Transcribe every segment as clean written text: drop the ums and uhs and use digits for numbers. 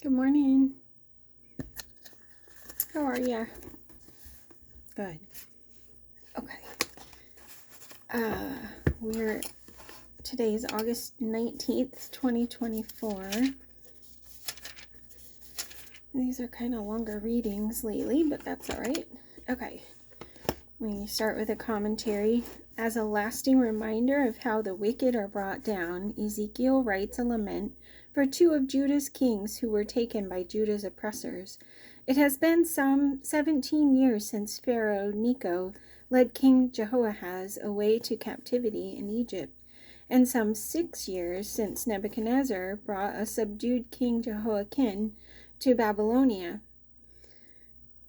Good morning. How are ya? Good. Okay. We're today's August 19th, 2024. These are kind of longer readings lately, but that's all right. Okay. We start with a commentary. As a lasting reminder of how the wicked are brought down, Ezekiel writes a lament for two of Judah's kings who were taken by Judah's oppressors. It has been some 17 years since Pharaoh Necho led King Jehoahaz away to captivity in Egypt, and some 6 years since Nebuchadnezzar brought a subdued King Jehoiakim to Babylonia.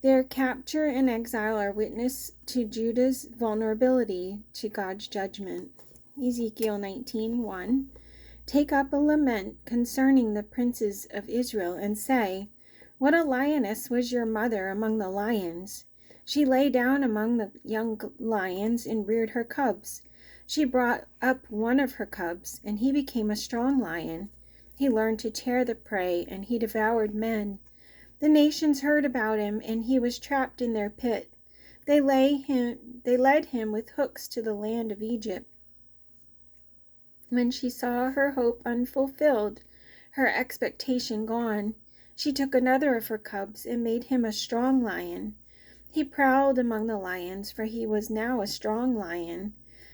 Their capture and exile are witness to Judah's vulnerability to God's judgment. Ezekiel 19:1. Take up a lament concerning the princes of Israel and say, what a lioness was your mother among the lions. She lay down among the young lions and reared her cubs. She brought up one of her cubs, and he became a strong lion. He learned to tear the prey, and he devoured men. The nations heard about him, and he was trapped in their pit. They led him with hooks to the land of Egypt. When she saw her hope unfulfilled, her expectation gone, she took another of her cubs and made him a strong lion. He prowled among the lions, for he was now a strong lion.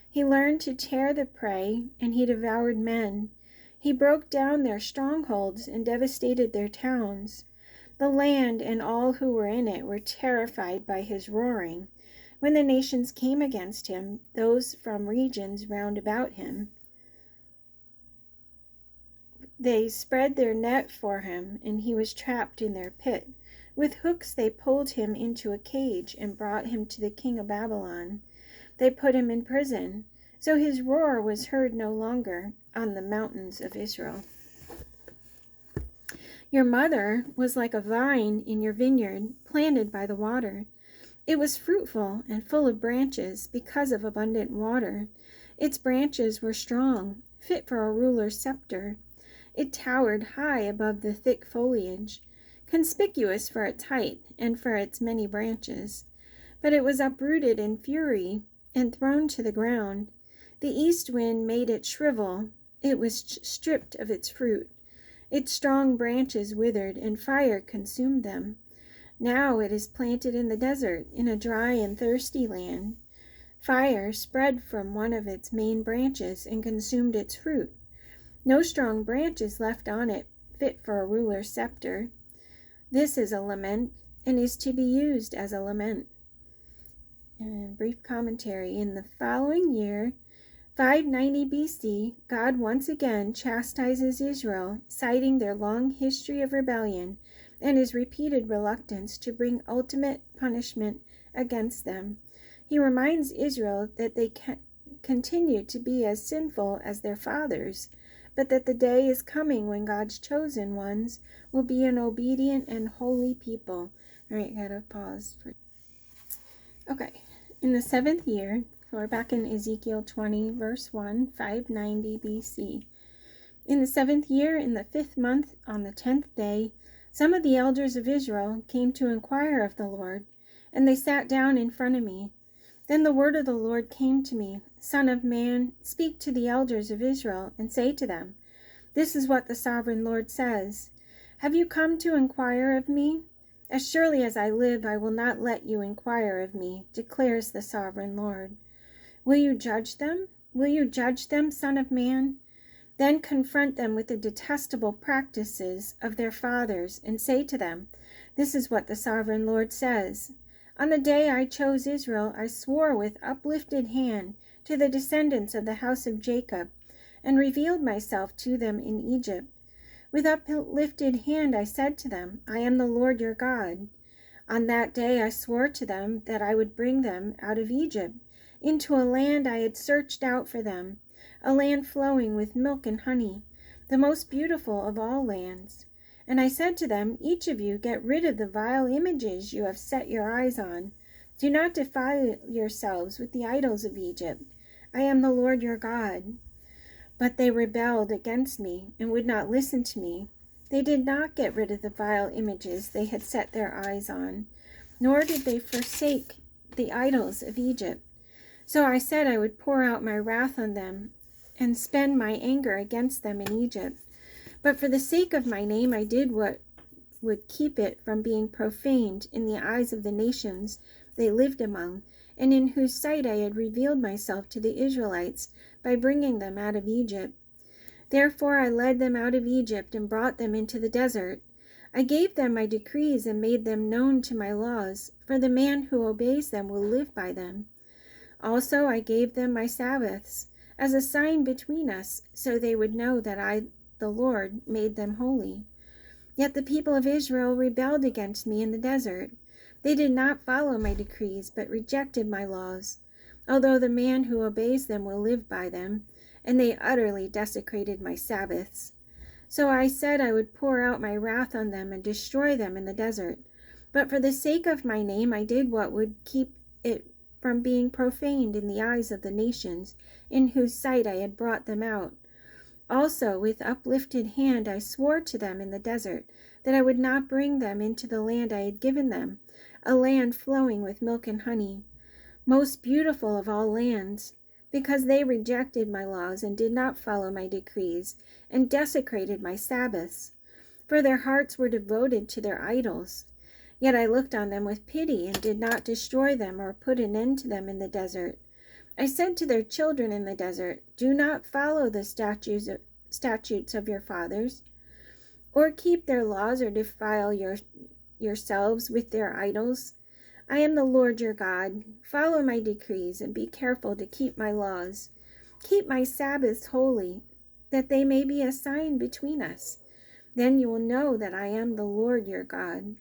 He learned to tear the prey, and he devoured men. He broke down their strongholds and devastated their towns. The land and all who were in it were terrified by his roaring. When the nations came against him, those from regions round about him, they spread their net for him, and he was trapped in their pit. With hooks they pulled him into a cage and brought him to the king of Babylon. They put him in prison, so his roar was heard no longer on the mountains of Israel. Your mother was like a vine in your vineyard, planted by the water. It was fruitful and full of branches because of abundant water. Its branches were strong, fit for a ruler's scepter. It towered high above the thick foliage, conspicuous for its height and for its many branches. But it was uprooted in fury and thrown to the ground. The east wind made it shrivel. It was stripped of its fruit. Its strong branches withered, and fire consumed them. Now it is planted in the desert, in a dry and thirsty land. Fire spread from one of its main branches and consumed its fruit. No strong branch is left on it, fit for a ruler's scepter. This is a lament, and is to be used as a lament. And brief commentary. In the following year, 590 BC, God once again chastises Israel, citing their long history of rebellion and his repeated reluctance to bring ultimate punishment against them. He reminds Israel that they continue to be as sinful as their fathers, but that the day is coming when God's chosen ones will be an obedient and holy people. All right, gotta pause for. Okay, in the 7th year, we're back in Ezekiel 20, verse 1, 590 BC. In the 7th year, in the 5th month, on the 10th day, some of the elders of Israel came to inquire of the Lord, and they sat down in front of me. Then the word of the Lord came to me, Son of man, speak to the elders of Israel, and say to them, this is what the sovereign Lord says. Have you come to inquire of me? As surely as I live, I will not let you inquire of me, declares the sovereign Lord. Will you judge them? Will you judge them, Son of man? Then confront them with the detestable practices of their fathers, and say to them, this is what the sovereign Lord says. On the day I chose Israel, I swore with uplifted hand to the descendants of the house of Jacob, and revealed myself to them in Egypt. With uplifted hand I said to them, I am the Lord your God. On that day I swore to them that I would bring them out of Egypt, into a land I had searched out for them, a land flowing with milk and honey, the most beautiful of all lands. And I said to them, each of you get rid of the vile images you have set your eyes on. Do not defile yourselves with the idols of Egypt. I am the Lord your God. But they rebelled against me and would not listen to me. They did not get rid of the vile images they had set their eyes on, nor did they forsake the idols of Egypt. So I said I would pour out my wrath on them and spend my anger against them in Egypt. But for the sake of my name I did what would keep it from being profaned in the eyes of the nations they lived among, and in whose sight I had revealed myself to the Israelites by bringing them out of Egypt. Therefore I led them out of Egypt and brought them into the desert. I gave them my decrees and made them known to my laws, for the man who obeys them will live by them. Also I gave them my Sabbaths as a sign between us, so they would know that I, the Lord, made them holy. Yet the people of Israel rebelled against me in the desert. They did not follow my decrees, but rejected my laws, although the man who obeys them will live by them, and they utterly desecrated my Sabbaths. So I said I would pour out my wrath on them and destroy them in the desert. But for the sake of my name I did what would keep it from being profaned in the eyes of the nations, in whose sight I had brought them out. Also with uplifted hand I swore to them in the desert that I would not bring them into the land I had given them, a land flowing with milk and honey, most beautiful of all lands, because they rejected my laws and did not follow my decrees, and desecrated my Sabbaths, for their hearts were devoted to their idols. Yet I looked on them with pity and did not destroy them or put an end to them in the desert. I said to their children in the desert, do not follow the statutes of your fathers, or keep their laws, or defile yourselves with their idols. I am the Lord your God. Follow my decrees and be careful to keep my laws. Keep my Sabbaths holy, that they may be a sign between us. Then you will know that I am the Lord your God.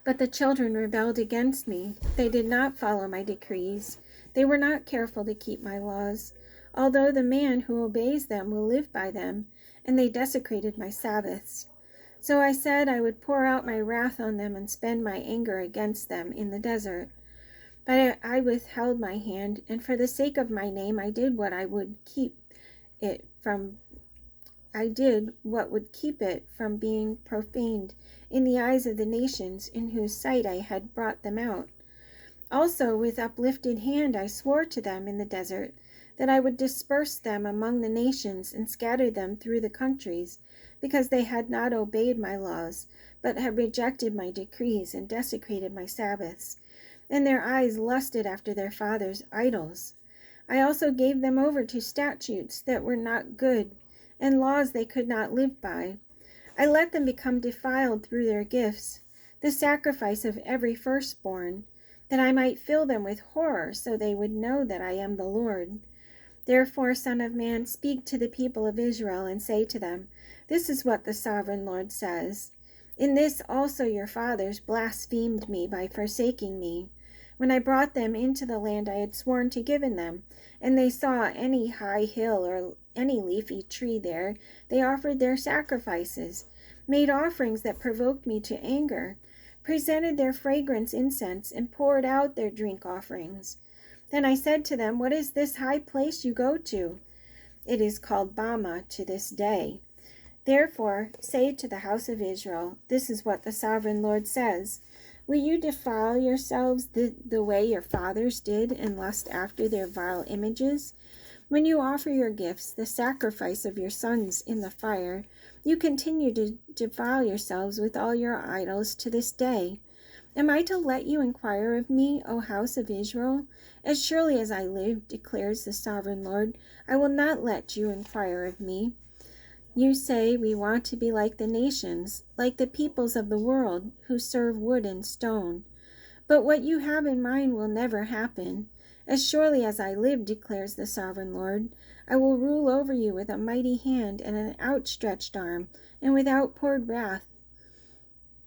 But the children rebelled against me. They did not follow my decrees. They were not careful to keep my laws, although the man who obeys them will live by them, and they desecrated my Sabbaths. So I said I would pour out my wrath on them and spend my anger against them in the desert. But I withheld my hand, and for the sake of my name I did what would keep it from being profaned in the eyes of the nations in whose sight I had brought them out. Also with uplifted hand I swore to them in the desert that I would disperse them among the nations and scatter them through the countries, because they had not obeyed my laws, but had rejected my decrees and desecrated my Sabbaths, and their eyes lusted after their fathers' idols. I also gave them over to statutes that were not good, and laws they could not live by. I let them become defiled through their gifts, the sacrifice of every firstborn, that I might fill them with horror, so they would know that I am the Lord. Therefore, Son of Man, speak to the people of Israel and say to them, this is what the sovereign Lord says. In this also your fathers blasphemed me by forsaking me. When I brought them into the land I had sworn to give them, and they saw any high hill or any leafy tree there, they offered their sacrifices, made offerings that provoked me to anger, presented their fragrance incense, and poured out their drink offerings. Then I said to them, what is this high place you go to? It is called Bama to this day. Therefore say to the house of Israel, this is what the sovereign Lord says. Will you defile yourselves the way your fathers did and lust after their vile images? When you offer your gifts, the sacrifice of your sons in the fire, you continue to defile yourselves with all your idols to this day. Am I to let you inquire of me, O house of Israel? As surely as I live, declares the sovereign Lord, I will not let you inquire of me. You say, we want to be like the nations, like the peoples of the world, who serve wood and stone. But what you have in mind will never happen. As surely as I live, declares the sovereign Lord, I will rule over you with a mighty hand and an outstretched arm, and with outpoured wrath.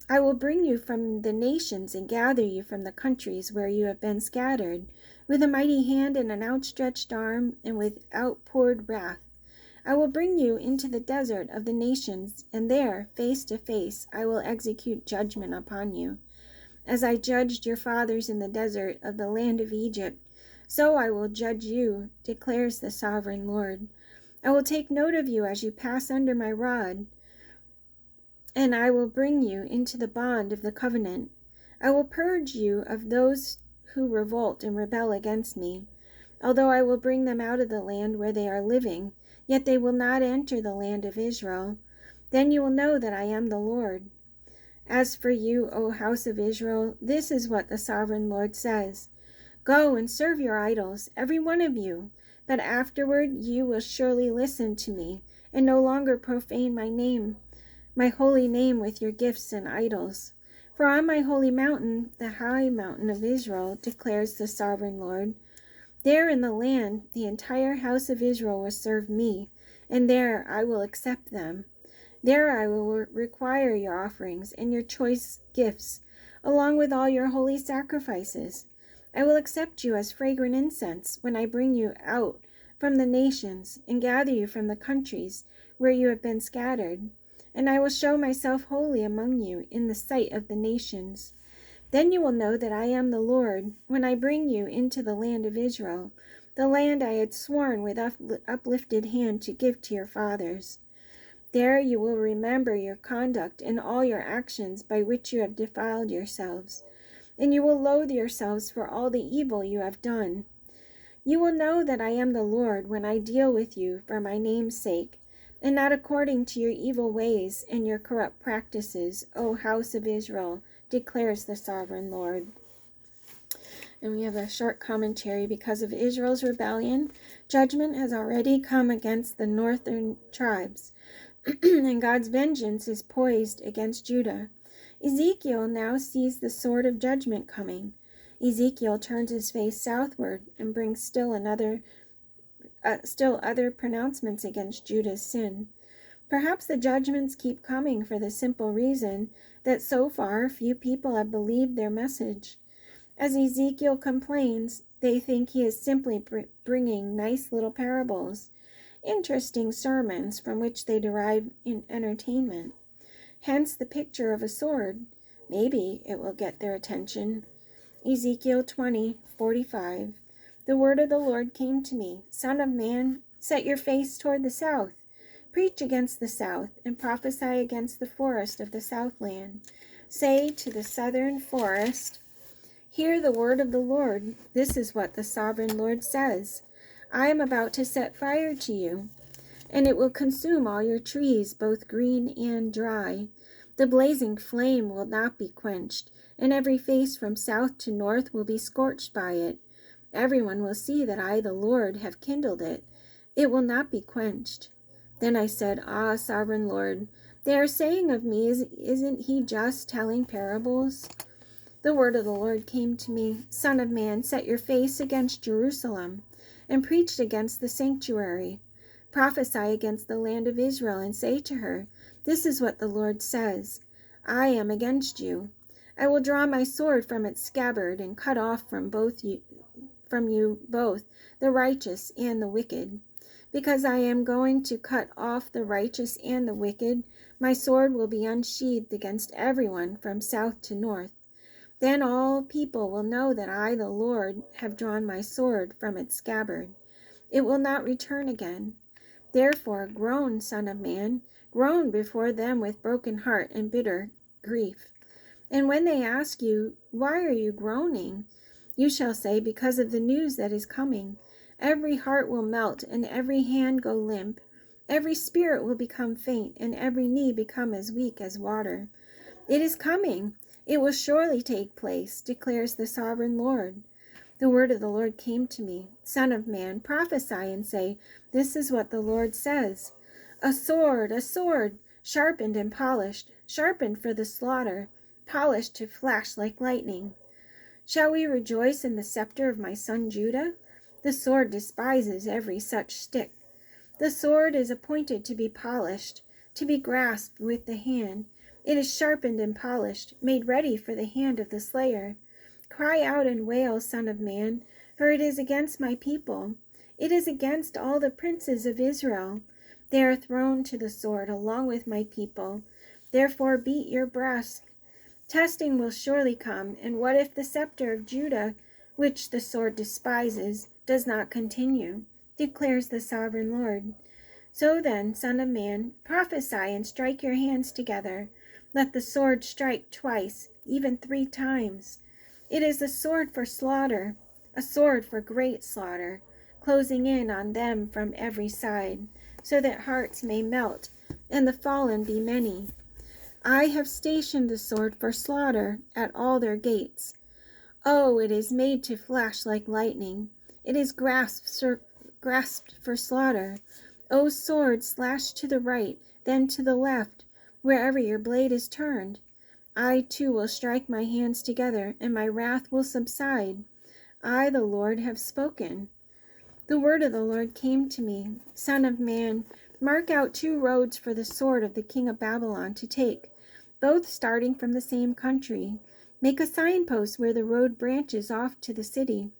I will bring you from the nations and gather you from the countries where you have been scattered, with a mighty hand and an outstretched arm, and with outpoured wrath. I will bring you into the desert of the nations, and there, face to face, I will execute judgment upon you. As I judged your fathers in the desert of the land of Egypt, so I will judge you, declares the sovereign Lord. I will take note of you as you pass under my rod. and I will bring you into the bond of the covenant. I will purge you of those who revolt and rebel against me. Although I will bring them out of the land where they are living, yet they will not enter the land of Israel. Then you will know that I am the Lord. As for you, O house of Israel, this is what the sovereign Lord says. Go and serve your idols, every one of you, but afterward you will surely listen to me, and no longer profane my name, my holy name, with your gifts and idols. For on my holy mountain, the high mountain of Israel, declares the sovereign Lord, there in the land the entire house of Israel will serve me, and there I will accept them. There I will require your offerings and your choice gifts, along with all your holy sacrifices. I will accept you as fragrant incense when I bring you out from the nations and gather you from the countries where you have been scattered. And I will show myself holy among you in the sight of the nations. Then you will know that I am the Lord when I bring you into the land of Israel, the land I had sworn with uplifted hand to give to your fathers. There you will remember your conduct and all your actions by which you have defiled yourselves, and you will loathe yourselves for all the evil you have done. You will know that I am the Lord when I deal with you for my name's sake, and not according to your evil ways and your corrupt practices, O house of Israel, declares the sovereign Lord. And we have a short commentary. Because of Israel's rebellion, judgment has already come against the northern tribes, and God's vengeance is poised against Judah. Ezekiel now sees the sword of judgment coming. Ezekiel turns his face southward and brings still other pronouncements against Judah's sin. Perhaps the judgments keep coming for the simple reason that so far few people have believed their message. As Ezekiel complains, they think he is simply bringing nice little parables, interesting sermons from which they derive entertainment. Hence the picture of a sword. Maybe it will get their attention. Ezekiel 20:45. The word of the Lord came to me, Son of man, set your face toward the south. Preach against the south, and prophesy against the forest of the southland. Say to the southern forest, hear the word of the Lord. This is what the sovereign Lord says. I am about to set fire to you, and it will consume all your trees, both green and dry. The blazing flame will not be quenched, and every face from south to north will be scorched by it. Everyone will see that I, the Lord, have kindled it. It will not be quenched. Then I said, Ah, sovereign Lord, they are saying of me, isn't he just telling parables? The word of the Lord came to me, Son of man, set your face against Jerusalem, and preach against the sanctuary. Prophesy against the land of Israel, and say to her, This is what the Lord says. I am against you. I will draw my sword from its scabbard, and cut off from you both the righteous and the wicked. Because I am going to cut off the righteous and the wicked, my sword will be unsheathed against everyone from south to north. Then all people will know that I, the Lord, have drawn my sword from its scabbard. It will not return again. Therefore, groan, Son of man, groan before them with broken heart and bitter grief. And when they ask you, Why are you groaning? You shall say, Because of the news that is coming. Every heart will melt, and every hand go limp. Every spirit will become faint, and every knee become as weak as water. It is coming. It will surely take place, declares the sovereign Lord. The word of the Lord came to me, Son of man, prophesy and say, This is what the Lord says. A sword, sharpened and polished, sharpened for the slaughter, polished to flash like lightning. Shall we rejoice in the scepter of my son Judah? The sword despises every such stick. The sword is appointed to be polished, to be grasped with the hand. It is sharpened and polished, made ready for the hand of the slayer. Cry out and wail, Son of man, for it is against my people. It is against all the princes of Israel. They are thrown to the sword along with my people. Therefore beat your breast. Testing will surely come, and what if the scepter of Judah, which the sword despises, does not continue, declares the sovereign Lord. So then, Son of man, prophesy and strike your hands together. Let the sword strike twice, even 3 times. It is a sword for slaughter, a sword for great slaughter, closing in on them from every side, so that hearts may melt and the fallen be many. I have stationed the sword for slaughter at all their gates. Oh, it is made to flash like lightning. It is grasped for slaughter. O sword, slash to the right, then to the left, wherever your blade is turned. I too will strike my hands together, and my wrath will subside. I, the Lord, have spoken. The word of the Lord came to me. Son of man, mark out 2 roads for the sword of the king of Babylon to take, both starting from the same country. Make a signpost where the road branches off to the city.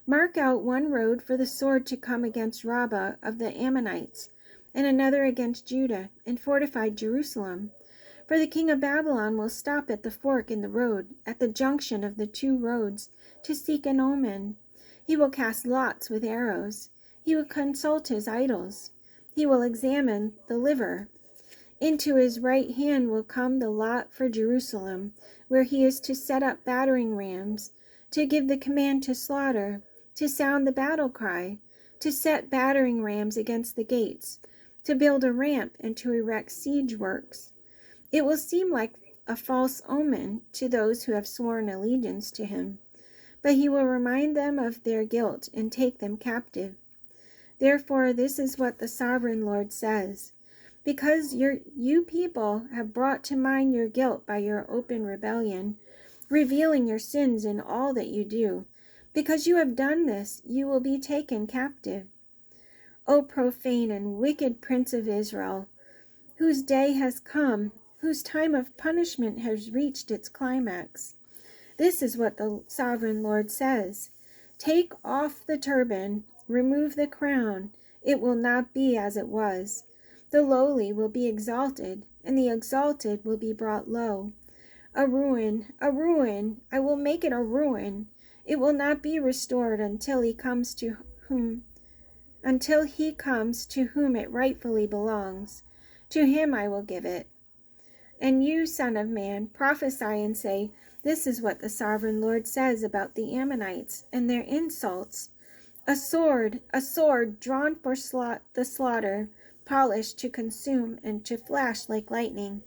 Mark out 1 road for the sword to come against Rabbah of the Ammonites, and another against Judah, and fortify Jerusalem. For the king of Babylon will stop at the fork in the road, at the junction of the 2 roads, to seek an omen. He will cast lots with arrows. He will consult his idols. He will examine the liver. Into his right hand will come the lot for Jerusalem, where he is to set up battering rams, to give the command to slaughter, to sound the battle cry, to set battering rams against the gates, to build a ramp and to erect siege works. It will seem like a false omen to those who have sworn allegiance to him, but he will remind them of their guilt and take them captive. Therefore, this is what the sovereign Lord says. Because you people have brought to mind your guilt by your open rebellion, revealing your sins in all that you do, because you have done this, you will be taken captive. O profane and wicked prince of Israel, whose day has come, whose time of punishment has reached its climax. This is what the sovereign Lord says. Take off the turban, remove the crown. It will not be as it was. The lowly will be exalted, and the exalted will be brought low. A ruin, I will make it a ruin. It will not be restored until he comes to whom it rightfully belongs. To him I will give it. And you, son of man, prophesy and say, this is what the sovereign Lord says about the Ammonites and their insults. A sword, drawn for the slaughter, polished to consume and to flash like lightning.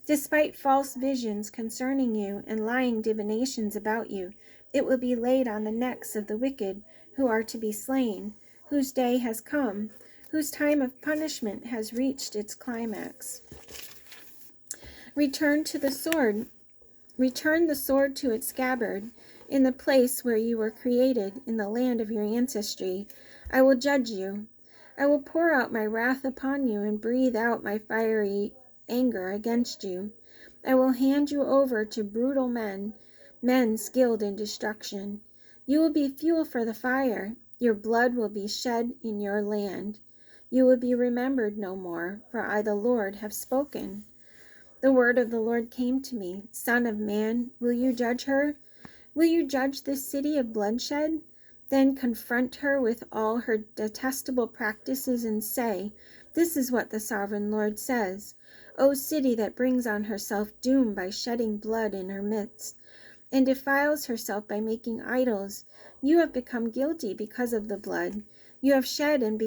Despite false visions concerning you and lying divinations about you, it will be laid on the necks of the wicked who are to be slain, whose day has come, whose time of punishment has reached its climax. Return the sword to its scabbard, in the place where you were created, in the land of your ancestry. I will judge you. I will pour out my wrath upon you and breathe out my fiery anger against you. I will hand you over to brutal men skilled in destruction. You will be fuel for the fire. Your blood will be shed in your land. You will be remembered no more, for I, the Lord, have spoken. The word of the Lord came to me. Son of man, will you judge her? Will you judge this city of bloodshed? Then confront her with all her detestable practices and say, this is what the sovereign Lord says. O city that brings on herself doom by shedding blood in her midst, and defiles herself by making idols, you have become guilty because of the blood. You have shed and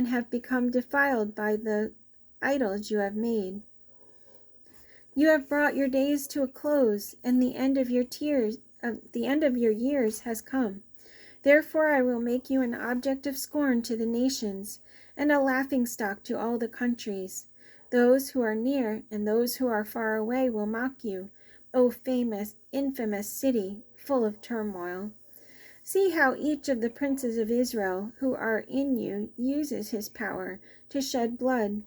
have become defiled by the idols you have made. You have brought your days to a close, and the end of your years has come. Therefore I will make you an object of scorn to the nations, and a laughingstock to all the countries. Those who are near and those who are far away will mock you, O famous, infamous city, full of turmoil. See how each of the princes of Israel who are in you uses his power to shed blood.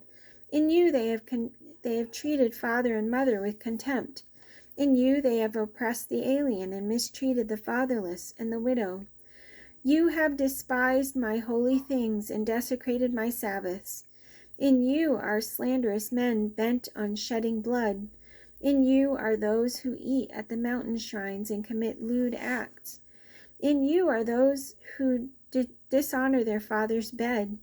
In you they have treated father and mother with contempt. In you they have oppressed the alien and mistreated the fatherless and the widow. You have despised my holy things and desecrated my Sabbaths. In you are slanderous men bent on shedding blood. In you are those who eat at the mountain shrines and commit lewd acts. In you are those who dishonor their father's bed.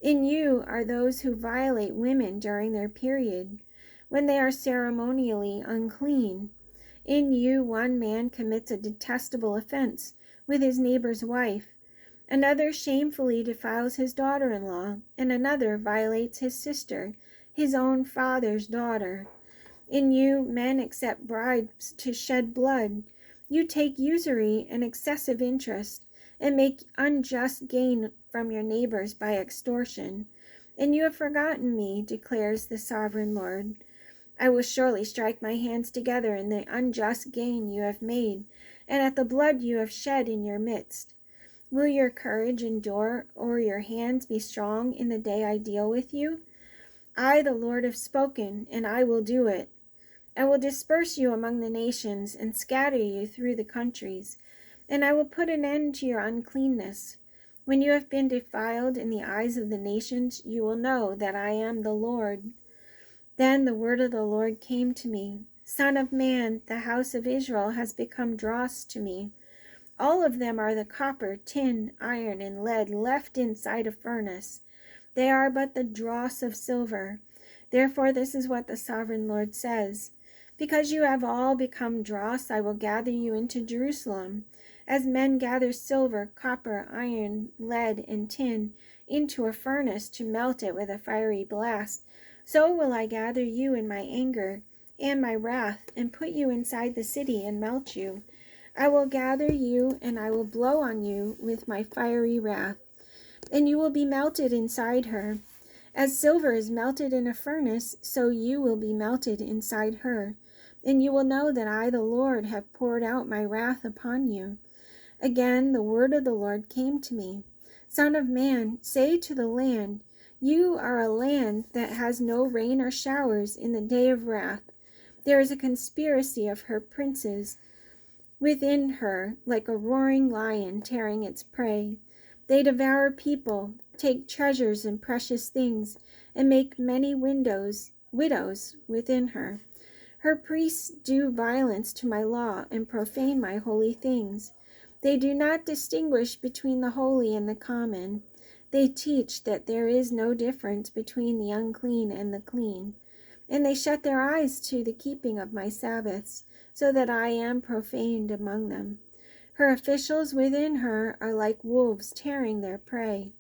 In you are those who violate women during their period. when they are ceremonially unclean. In you one man commits a detestable offense with his neighbor's wife. Another shamefully defiles his daughter-in-law, and another violates his sister, his own father's daughter. In you men accept bribes to shed blood. You take usury and excessive interest, and make unjust gain from your neighbors by extortion. And you have forgotten me, declares the sovereign Lord. I will surely strike my hands together in the unjust gain you have made, and at the blood you have shed in your midst. Will your courage endure, or your hands be strong in the day I deal with you? I, the Lord, have spoken, and I will do it. I will disperse you among the nations and scatter you through the countries, and I will put an end to your uncleanness. When you have been defiled in the eyes of the nations, you will know that I am the Lord. Then the word of the Lord came to me. Son of man, the house of Israel has become dross to me. All of them are the copper, tin, iron, and lead left inside a furnace. They are but the dross of silver. Therefore this is what the sovereign Lord says. Because you have all become dross, I will gather you into Jerusalem, as men gather silver, copper, iron, lead, and tin into a furnace to melt it with a fiery blast. So will I gather you in my anger and my wrath, and put you inside the city and melt you. I will gather you, and I will blow on you with my fiery wrath, and you will be melted inside her. As silver is melted in a furnace, so you will be melted inside her. And you will know that I, the Lord, have poured out my wrath upon you. Again, the word of the Lord came to me. Son of man, say to the land, you are a land that has no rain or showers in the day of wrath. There is a conspiracy of her princes within her, like a roaring lion tearing its prey. They devour people, take treasures and precious things, and make many widows within her. Her priests do violence to my law and profane my holy things. They do not distinguish between the holy and the common. They teach that there is no difference between the unclean and the clean. And they shut their eyes to the keeping of my Sabbaths, so that I am profaned among them. Her officials within her are like wolves tearing their prey.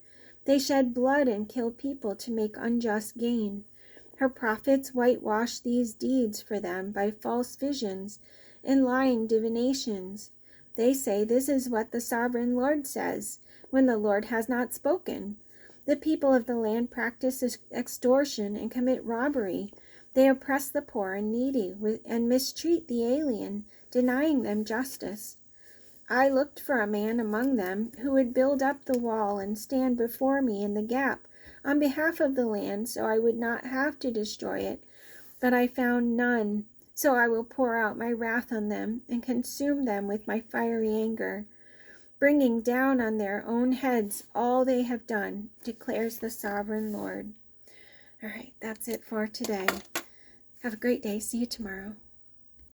They shed blood and kill people to make unjust gain. Her prophets whitewash these deeds for them by false visions and lying divinations. They say, this is what the sovereign Lord says, when the Lord has not spoken. The people of the land practice extortion and commit robbery. They oppress the poor and needy and mistreat the alien, denying them justice. I looked for a man among them who would build up the wall and stand before me in the gap on behalf of the land, so I would not have to destroy it. But I found none, so I will pour out my wrath on them and consume them with my fiery anger, bringing down on their own heads all they have done, declares the sovereign Lord. All right, that's it for today. Have a great day. See you tomorrow.